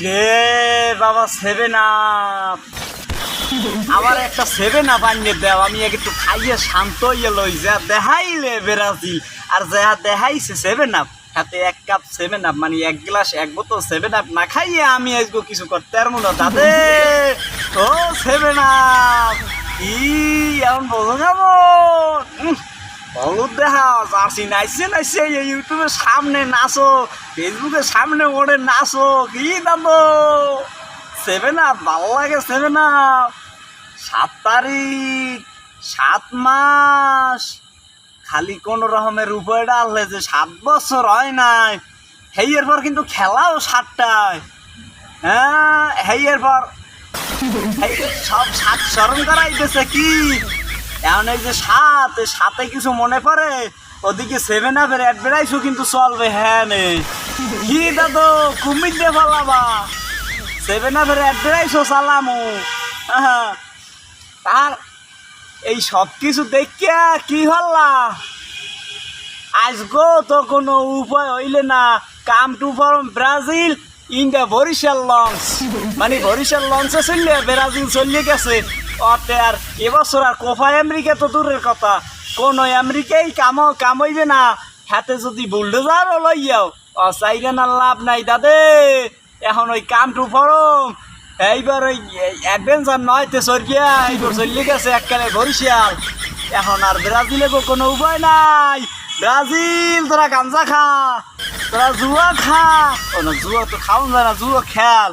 রে বাবা 7 আপ আমার একটা 7 আপ আনিয়ে দাও, আমি একটু খাইয়ে শান্ত হইয়ে লই। যা দেখাইলে ব্রাজিল আর যা দেখাইছে 7 আপ, হাতে 1 কাপ 7 আপ মানে 1 গ্লাস 1 বোতল 7 আপ না খাইয়ে আমি আজকে কিছু করতে পারবো না দাদে। ও 7 আপ কি এমন বলো যাবো হলুদ দেখাও জার্সি নাইছে নাইছে ইউটিউবের সামনে নাচো, ফেসবুকের সামনে ওড়ে নাচো কি দাদো। 7 আপ ভালো লাগে। 7 আপ 7 তারিখ 7 মাস খালি কোন রকমের উপরে ডাললে যে 7 বছর হয় নাই। হেইয়ের পর কিন্তু খেলাও 7টায়। হ্যাঁ হেইয়ের পর সব 7 স্মরণ করাইতেছে কি এখন এই যে 7 কিছু মনে পড়ে ওদিকে 7 আপের অ্যাডভার্টাইজও কিন্তু চলবে। হ্যাঁ নে কি দাদু কুমির দিয়ে ফেলাবা 7 আপের অ্যাডভার্টাইজও চালামু। তার এই সব কিছু দেখিয়া কি হল্লা আজগো তো কোনো উপায় হইলে না। Come to from Brazil in the Barisal launch মানে বরিশাল লঞ্চে চললে ব্রাজিল চলিয়ে গেছে। অতে আর এবছর আর কোপা আমেরিকা তো দূরের কথা, কোন আমেরিকাই কামইবে না। হাতে যদি বুলডোজারও লইয়াও চাইলে না লাভ নাই দাদে। এখন ওই কাম টু ফরম এইবার ওই অ্যাডভেঞ্চার নয়তে সরিয়া এইবার চলিয়ে গেছে এককালে বরিশাল। এখন আর ব্রাজিলে কোনো উপায় নাই। ব্রাজিল তোরা গাঞ্জা খা, তোরা জুয়া খা। ও না জুয়া তো খাওয়া যায় না, জুয়া খেল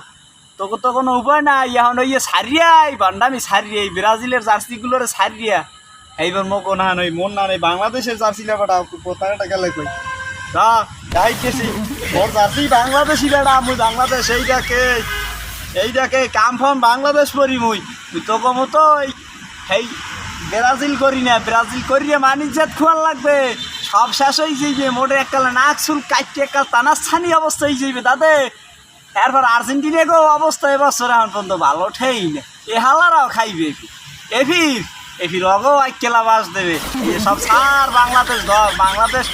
তোকে তো কোনো উপায় নাই। এখন ওই সারিয়াই বান্ডামি সারিয়াই ব্রাজিলের জার্সিগুলোরে সারিয়া এইবার মোক না নই মন না নেই বাংলাদেশের জার্সি লেবাটা কোথাটা গেলে কই যাইতেছি মোর জার্সি বাংলাদেশি বেড়া মুই বাংলাদেশ এইটাকে কাম ফাম বাংলাদেশ করি মুই তোকে মতো এই ব্রাজিল করি না। ব্রাজিল করিয়া মানিজ্জাত খোয়ার লাগবে, সব শেষ হয়ে যাইবে। মোটে এককালে নাক চুল কাটতে এককাল টানাস্থানি অবস্থা হয়ে যাইবে দাদে। এরপর আর্জেন্টিনাকেও অবস্থা এবছর এখন পর্যন্ত ভালো ঠেই না। এ হালারাও খাইবে এফির অগও এক কেলা বাস দেবে। সব সার বাংলাদেশ বাংলাদেশ